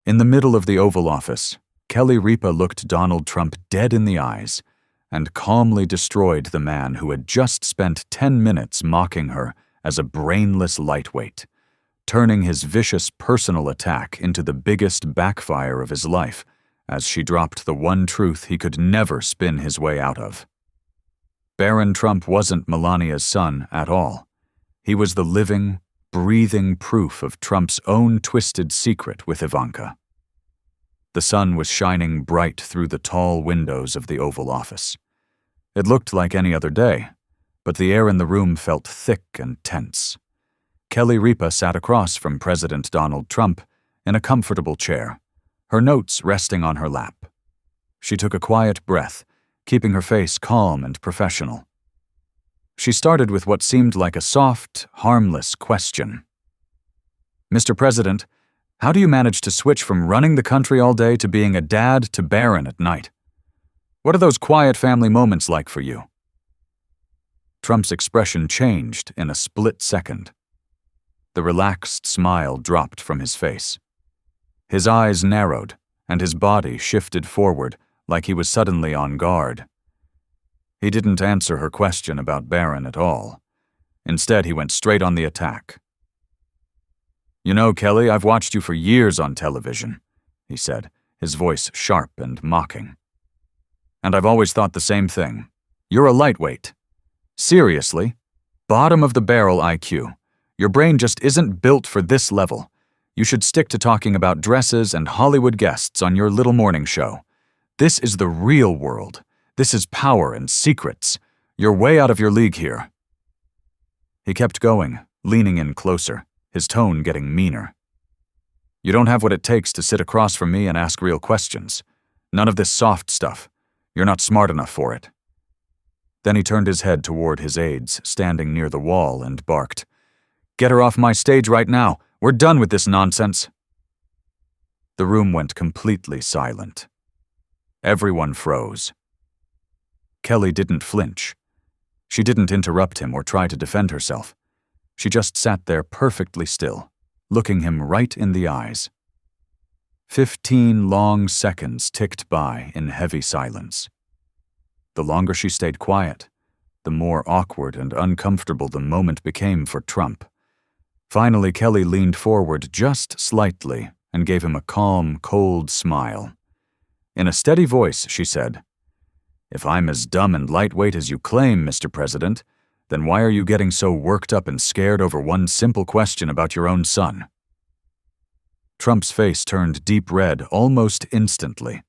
In the middle of the Oval Office, Kelly Ripa looked Donald Trump dead in the eyes and calmly destroyed the man who had just spent 10 minutes mocking her as a brainless lightweight, turning his vicious personal attack into the biggest backfire of his life as she dropped the one truth he could never spin his way out of. Barron Trump wasn't Melania's son at all. He was the living, breathing proof of Trump's own twisted secret with Ivanka. The sun was shining bright through the tall windows of the Oval Office. It looked like any other day, but the air in the room felt thick and tense. Kelly Ripa sat across from President Donald Trump in a comfortable chair, her notes resting on her lap. She took a quiet breath, keeping her face calm and professional. She started with what seemed like a soft, harmless question. "Mr. President, how do you manage to switch from running the country all day to being a dad to Barron at night? What are those quiet family moments like for you?" Trump's expression changed in a split second. The relaxed smile dropped from his face. His eyes narrowed, and his body shifted forward like he was suddenly on guard. He didn't answer her question about Barron at all. Instead, he went straight on the attack. "You know, Kelly, I've watched you for years on television," he said, his voice sharp and mocking. "And I've always thought the same thing. You're a lightweight. Seriously, bottom of the barrel IQ. Your brain just isn't built for this level. You should stick to talking about dresses and Hollywood guests on your little morning show. This is the real world. This is power and secrets. You're way out of your league here." He kept going, leaning in closer, his tone getting meaner. "You don't have what it takes to sit across from me and ask real questions. None of this soft stuff. You're not smart enough for it." Then he turned his head toward his aides, standing near the wall, and barked, "Get her off my stage right now. We're done with this nonsense." The room went completely silent. Everyone froze. Kelly didn't flinch. She didn't interrupt him or try to defend herself. She just sat there perfectly still, looking him right in the eyes. 15 long seconds ticked by in heavy silence. The longer she stayed quiet, the more awkward and uncomfortable the moment became for Trump. Finally, Kelly leaned forward just slightly and gave him a calm, cold smile. In a steady voice, she said, "If I'm as dumb and lightweight as you claim, Mr. President, then why are you getting so worked up and scared over one simple question about your own son?" Trump's face turned deep red almost instantly.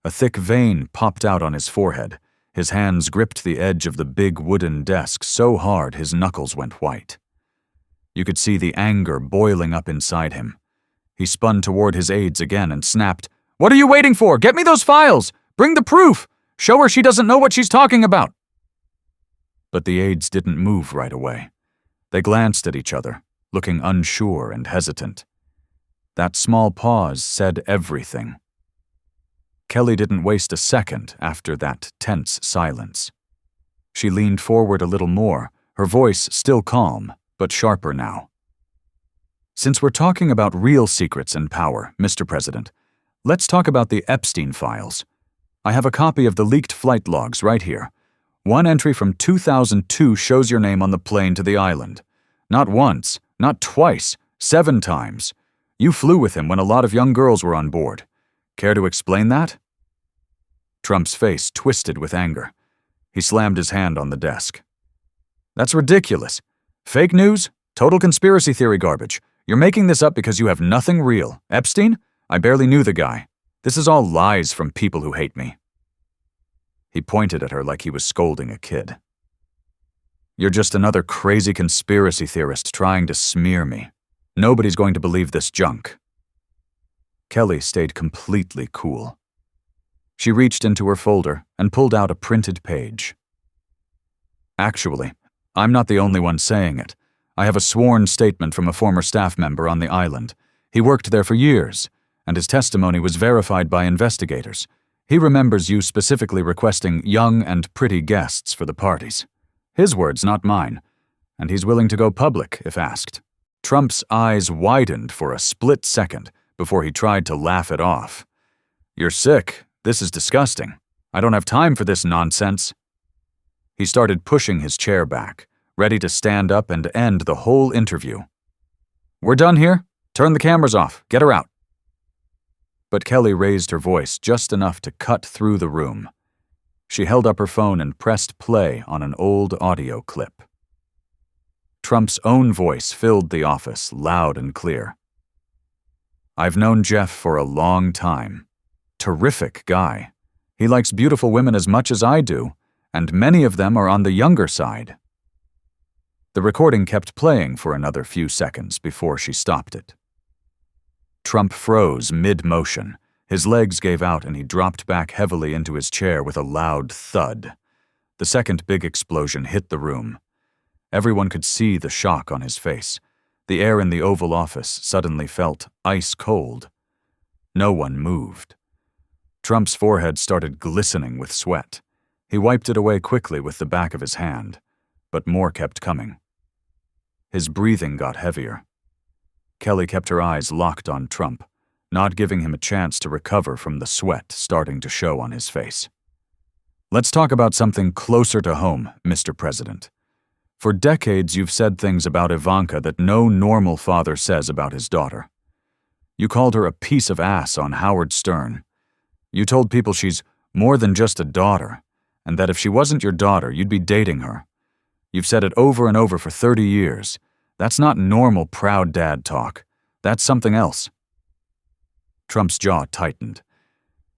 A thick vein popped out on his forehead. His hands gripped the edge of the big wooden desk so hard his knuckles went white. You could see the anger boiling up inside him. He spun toward his aides again and snapped, "What are you waiting for? Get me those files! Bring the proof! Show her she doesn't know what she's talking about!" But the aides didn't move right away. They glanced at each other, looking unsure and hesitant. That small pause said everything. Kelly didn't waste a second after that tense silence. She leaned forward a little more, her voice still calm, but sharper now. "Since we're talking about real secrets and power, Mr. President, let's talk about the Epstein files. I have a copy of the leaked flight logs right here. One entry from 2002 shows your name on the plane to the island. Not once, not twice, 7 times. You flew with him when a lot of young girls were on board. Care to explain that?" Trump's face twisted with anger. He slammed his hand on the desk. "That's ridiculous. Fake news? Total conspiracy theory garbage. You're making this up because you have nothing real. Epstein? I barely knew the guy. This is all lies from people who hate me." He pointed at her like he was scolding a kid. "You're just another crazy conspiracy theorist trying to smear me. Nobody's going to believe this junk." Kelly stayed completely cool. She reached into her folder and pulled out a printed page. "Actually, I'm not the only one saying it. I have a sworn statement from a former staff member on the island. He worked there for years, and his testimony was verified by investigators. He remembers you specifically requesting young and pretty guests for the parties. His words, not mine, and he's willing to go public if asked." Trump's eyes widened for a split second, before he tried to laugh it off. "You're sick. This is disgusting. I don't have time for this nonsense." He started pushing his chair back, ready to stand up and end the whole interview. "We're done here. Turn the cameras off. Get her out." But Kelly raised her voice just enough to cut through the room. She held up her phone and pressed play on an old audio clip. Trump's own voice filled the office, loud and clear. "I've known Jeff for a long time. Terrific guy. He likes beautiful women as much as I do, and many of them are on the younger side." The recording kept playing for another few seconds before she stopped it. Trump froze mid-motion. His legs gave out and he dropped back heavily into his chair with a loud thud. The second big explosion hit the room. Everyone could see the shock on his face. The air in the Oval Office suddenly felt ice cold. No one moved. Trump's forehead started glistening with sweat. He wiped it away quickly with the back of his hand, but more kept coming. His breathing got heavier. Kelly kept her eyes locked on Trump, not giving him a chance to recover from the sweat starting to show on his face. "Let's talk about something closer to home, Mr. President. For decades you've said things about Ivanka that no normal father says about his daughter. You called her a piece of ass on Howard Stern. You told people she's more than just a daughter, and that if she wasn't your daughter, you'd be dating her. You've said it over and over for 30 years. That's not normal proud dad talk. That's something else." Trump's jaw tightened.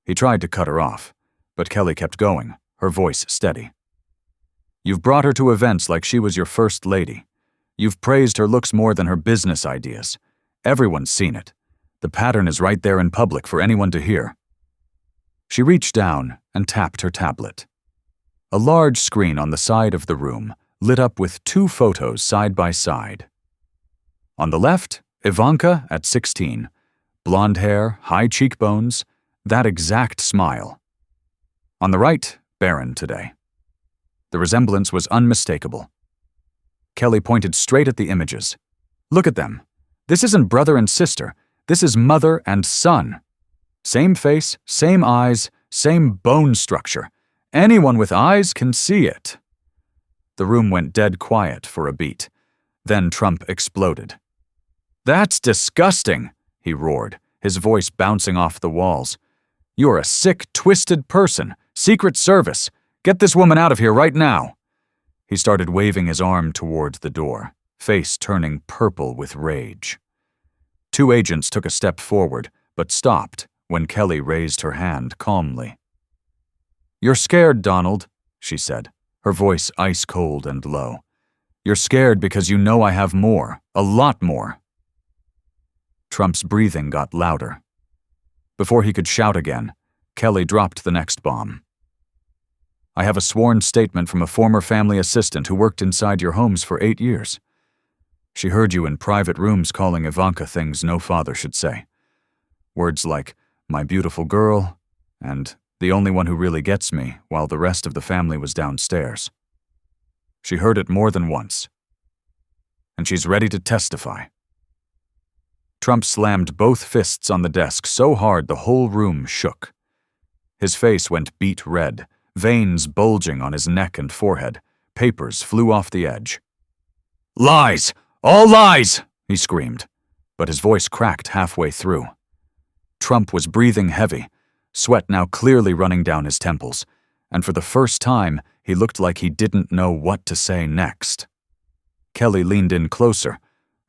He tried to cut her off, but Kelly kept going, her voice steady. "You've brought her to events like she was your first lady. You've praised her looks more than her business ideas. Everyone's seen it. The pattern is right there in public for anyone to hear." She reached down and tapped her tablet. A large screen on the side of the room lit up with 2 photos side by side. On the left, Ivanka at 16. Blonde hair, high cheekbones, that exact smile. On the right, Barron today. The resemblance was unmistakable. Kelly pointed straight at the images. "Look at them. This isn't brother and sister. This is mother and son. Same face, same eyes, same bone structure. Anyone with eyes can see it." The room went dead quiet for a beat. Then Trump exploded. "That's disgusting," he roared, his voice bouncing off the walls. "You're a sick, twisted person. Secret Service. Get this woman out of here right now." He started waving his arm toward the door, face turning purple with rage. 2 agents took a step forward, but stopped when Kelly raised her hand calmly. "You're scared, Donald," she said, her voice ice cold and low. "You're scared because you know I have more, a lot more." Trump's breathing got louder. Before he could shout again, Kelly dropped the next bomb. "I have a sworn statement from a former family assistant who worked inside your homes for 8 years. She heard you in private rooms calling Ivanka things no father should say. Words like, 'my beautiful girl,' and 'the only one who really gets me,' while the rest of the family was downstairs. She heard it more than once. And she's ready to testify." Trump slammed both fists on the desk so hard the whole room shook. His face went beet red, veins bulging on his neck and forehead. Papers flew off the edge. "Lies! All lies!" he screamed, but his voice cracked halfway through. Trump was breathing heavy, sweat now clearly running down his temples, and for the first time, he looked like he didn't know what to say next. Kelly leaned in closer,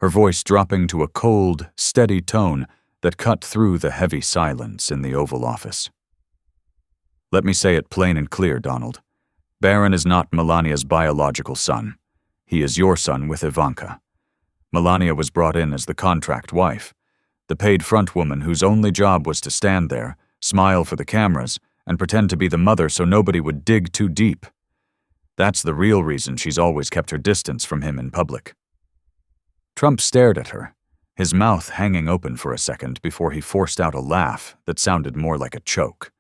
her voice dropping to a cold, steady tone that cut through the heavy silence in the Oval Office. "Let me say it plain and clear, Donald. Barron is not Melania's biological son. He is your son with Ivanka. Melania was brought in as the contract wife, the paid front woman whose only job was to stand there, smile for the cameras, and pretend to be the mother so nobody would dig too deep. That's the real reason she's always kept her distance from him in public." Trump stared at her, his mouth hanging open for a second before he forced out a laugh that sounded more like a choke.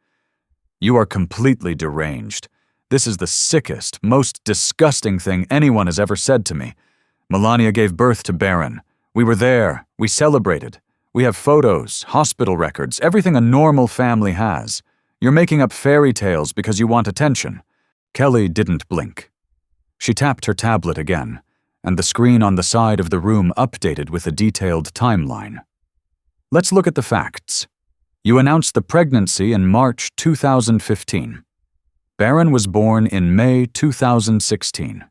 "You are completely deranged. This is the sickest, most disgusting thing anyone has ever said to me. Melania gave birth to Barron. We were there. We celebrated. We have photos, hospital records, everything a normal family has. You're making up fairy tales because you want attention." Kelly didn't blink. She tapped her tablet again, and the screen on the side of the room updated with a detailed timeline. "Let's look at the facts. You announced the pregnancy in March 2015. Barron was born in May 2016.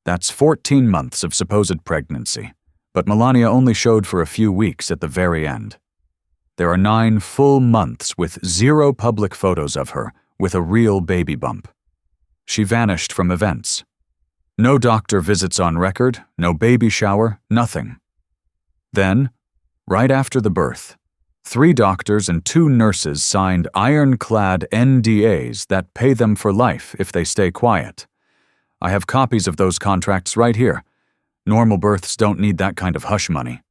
That's 14 months of supposed pregnancy, but Melania only showed for a few weeks at the very end. There are 9 full months with 0 public photos of her, with a real baby bump. She vanished from events. No doctor visits on record, no baby shower, nothing. Then, right after the birth, 3 doctors and 2 nurses signed ironclad NDAs that pay them for life if they stay quiet. I have copies of those contracts right here. Normal births don't need that kind of hush money."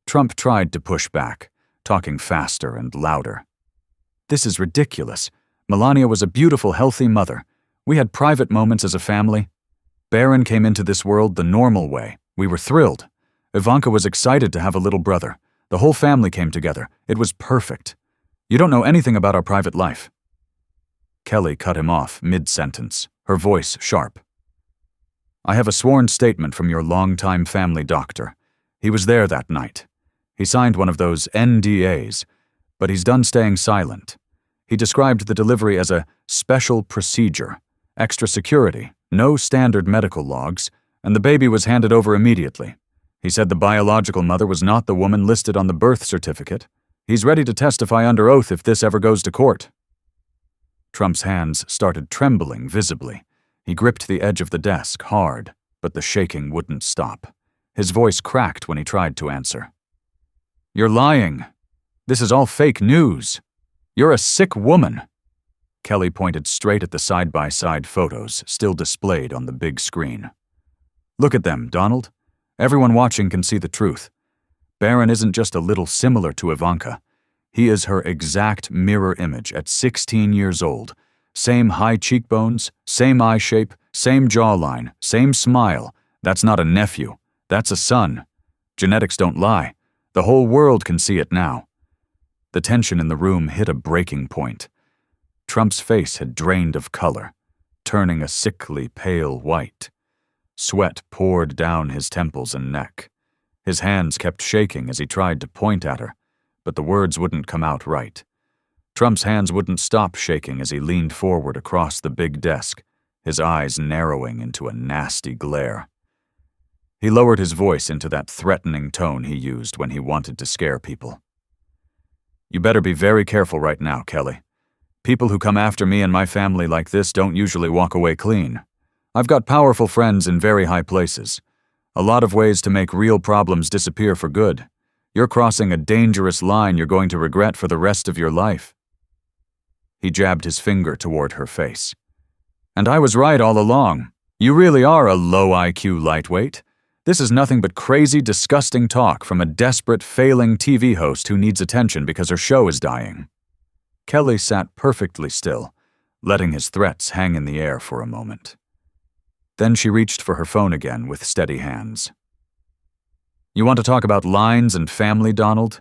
Trump tried to push back, talking faster and louder. "This is ridiculous. Melania was a beautiful, healthy mother. We had private moments as a family. Barron came into this world the normal way. We were thrilled. Ivanka was excited to have a little brother. The whole family came together. It was perfect. You don't know anything about our private life." Kelly cut him off mid-sentence, her voice sharp. "I have a sworn statement from your longtime family doctor. He was there that night. He signed one of those NDAs, but he's done staying silent. He described the delivery as a special procedure, extra security, no standard medical logs, and the baby was handed over immediately. He said the biological mother was not the woman listed on the birth certificate. He's ready to testify under oath if this ever goes to court." Trump's hands started trembling visibly. He gripped the edge of the desk hard, but the shaking wouldn't stop. His voice cracked when he tried to answer. "You're lying. This is all fake news. You're a sick woman." Kelly pointed straight at the side-by-side photos still displayed on the big screen. "Look at them, Donald. Everyone watching can see the truth. Barron isn't just a little similar to Ivanka. He is her exact mirror image at 16 years old. Same high cheekbones, same eye shape, same jawline, same smile. That's not a nephew. That's a son. Genetics don't lie. The whole world can see it now." The tension in the room hit a breaking point. Trump's face had drained of color, turning a sickly pale white. Sweat poured down his temples and neck. His hands kept shaking as he tried to point at her, but the words wouldn't come out right. Trump's hands wouldn't stop shaking as he leaned forward across the big desk, his eyes narrowing into a nasty glare. He lowered his voice into that threatening tone he used when he wanted to scare people. "You better be very careful right now, Kelly. People who come after me and my family like this don't usually walk away clean. I've got powerful friends in very high places. A lot of ways to make real problems disappear for good. You're crossing a dangerous line you're going to regret for the rest of your life." He jabbed his finger toward her face. "And I was right all along. You really are a low IQ lightweight. This is nothing but crazy, disgusting talk from a desperate, failing TV host who needs attention because her show is dying." Kelly sat perfectly still, letting his threats hang in the air for a moment. Then she reached for her phone again with steady hands. "You want to talk about lines and family, Donald?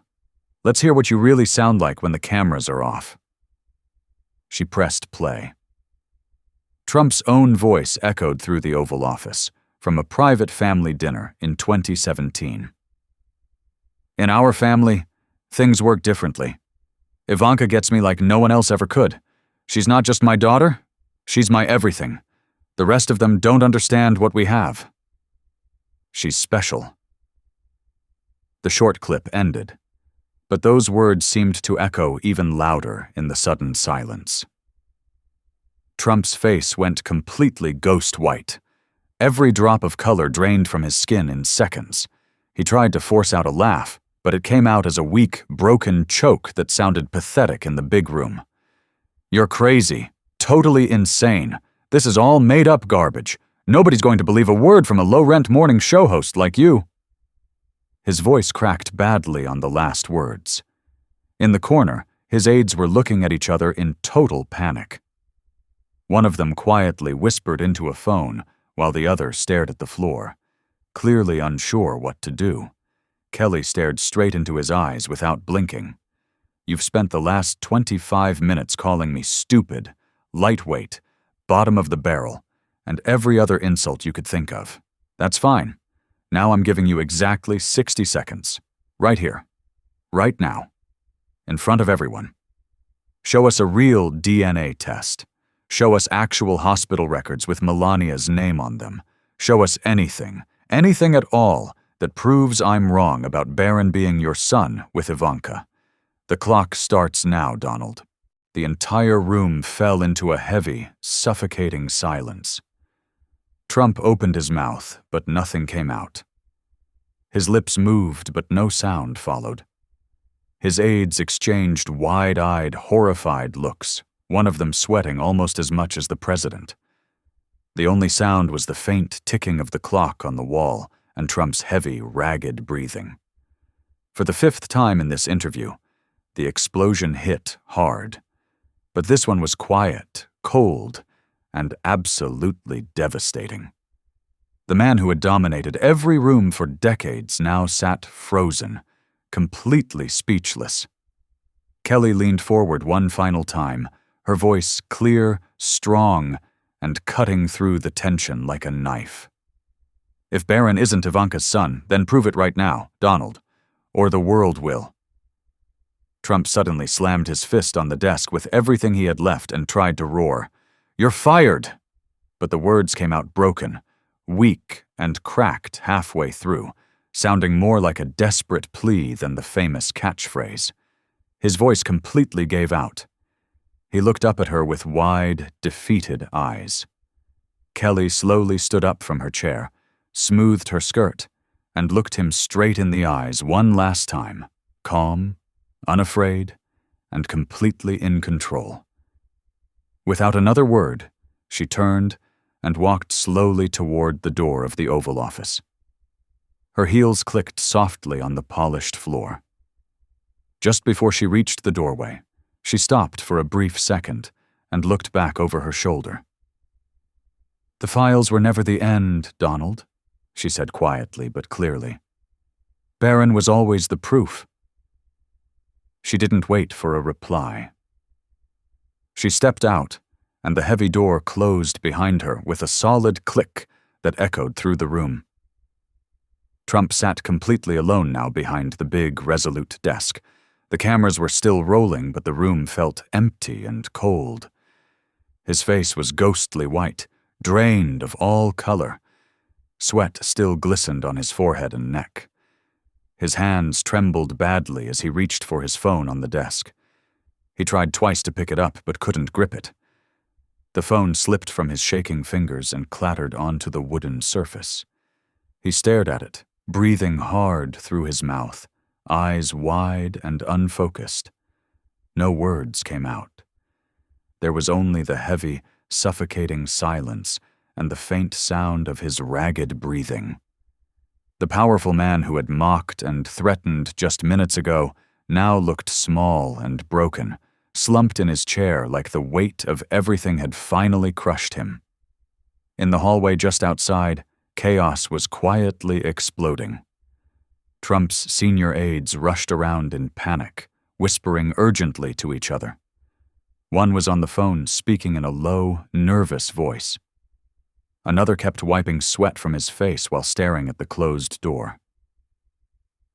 Let's hear what you really sound like when the cameras are off." She pressed play. Trump's own voice echoed through the Oval Office from a private family dinner in 2017. "In our family, things work differently. Ivanka gets me like no one else ever could. She's not just my daughter, she's my everything. The rest of them don't understand what we have. She's special." The short clip ended, but those words seemed to echo even louder in the sudden silence. Trump's face went completely ghost white. Every drop of color drained from his skin in seconds. He tried to force out a laugh, but it came out as a weak, broken choke that sounded pathetic in the big room. "You're crazy. Totally insane. This is all made-up garbage. Nobody's going to believe a word from a low-rent morning show host like you." His voice cracked badly on the last words. In the corner, his aides were looking at each other in total panic. One of them quietly whispered into a phone while the other stared at the floor, clearly unsure what to do. Kelly stared straight into his eyes without blinking. "You've spent the last 25 minutes calling me stupid, lightweight, bottom of the barrel, and every other insult you could think of. That's fine. Now I'm giving you exactly 60 seconds. Right here. Right now. In front of everyone. Show us a real DNA test. Show us actual hospital records with Melania's name on them. Show us anything at all, that proves I'm wrong about Barron being your son with Ivanka. The clock starts now, Donald." The entire room fell into a heavy, suffocating silence. Trump opened his mouth, but nothing came out. His lips moved, but no sound followed. His aides exchanged wide-eyed, horrified looks, one of them sweating almost as much as the president. The only sound was the faint ticking of the clock on the wall and Trump's heavy, ragged breathing. For the 5th time in this interview, the explosion hit hard. But this one was quiet, cold, and absolutely devastating. The man who had dominated every room for decades now sat frozen, completely speechless. Kelly leaned forward one final time, her voice clear, strong, and cutting through the tension like a knife. "If Barron isn't Ivanka's son, then prove it right now, Donald, or the world will." Trump suddenly slammed his fist on the desk with everything he had left and tried to roar, "You're fired!" But the words came out broken, weak, and cracked halfway through, sounding more like a desperate plea than the famous catchphrase. His voice completely gave out. He looked up at her with wide, defeated eyes. Kelly slowly stood up from her chair, smoothed her skirt, and looked him straight in the eyes one last time, calm, unafraid, and completely in control. Without another word, she turned and walked slowly toward the door of the Oval Office. Her heels clicked softly on the polished floor. Just before she reached the doorway, she stopped for a brief second and looked back over her shoulder. "The files were never the end, Donald," she said quietly but clearly. "Barron was always the proof." She didn't wait for a reply. She stepped out, and the heavy door closed behind her with a solid click that echoed through the room. Trump sat completely alone now behind the big, resolute desk. The cameras were still rolling, but the room felt empty and cold. His face was ghostly white, drained of all color. Sweat still glistened on his forehead and neck. His hands trembled badly as he reached for his phone on the desk. He tried twice to pick it up, but couldn't grip it. The phone slipped from his shaking fingers and clattered onto the wooden surface. He stared at it, breathing hard through his mouth, eyes wide and unfocused. No words came out. There was only the heavy, suffocating silence and the faint sound of his ragged breathing. The powerful man who had mocked and threatened just minutes ago now looked small and broken, slumped in his chair like the weight of everything had finally crushed him. In the hallway just outside, chaos was quietly exploding. Trump's senior aides rushed around in panic, whispering urgently to each other. One was on the phone speaking in a low, nervous voice. Another kept wiping sweat from his face while staring at the closed door.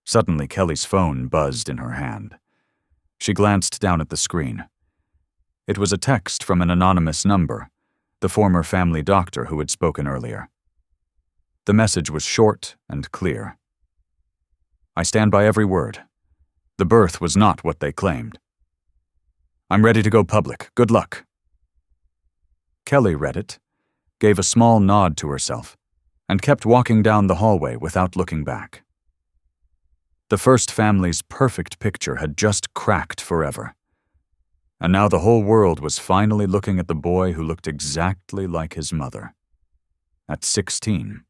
Suddenly, Kelly's phone buzzed in her hand. She glanced down at the screen. It was a text from an anonymous number, the former family doctor who had spoken earlier. The message was short and clear. "I stand by every word. The birth was not what they claimed. I'm ready to go public. Good luck." Kelly read it, gave a small nod to herself, and kept walking down the hallway without looking back. The first family's perfect picture had just cracked forever. And now the whole world was finally looking at the boy who looked exactly like his mother. At 16.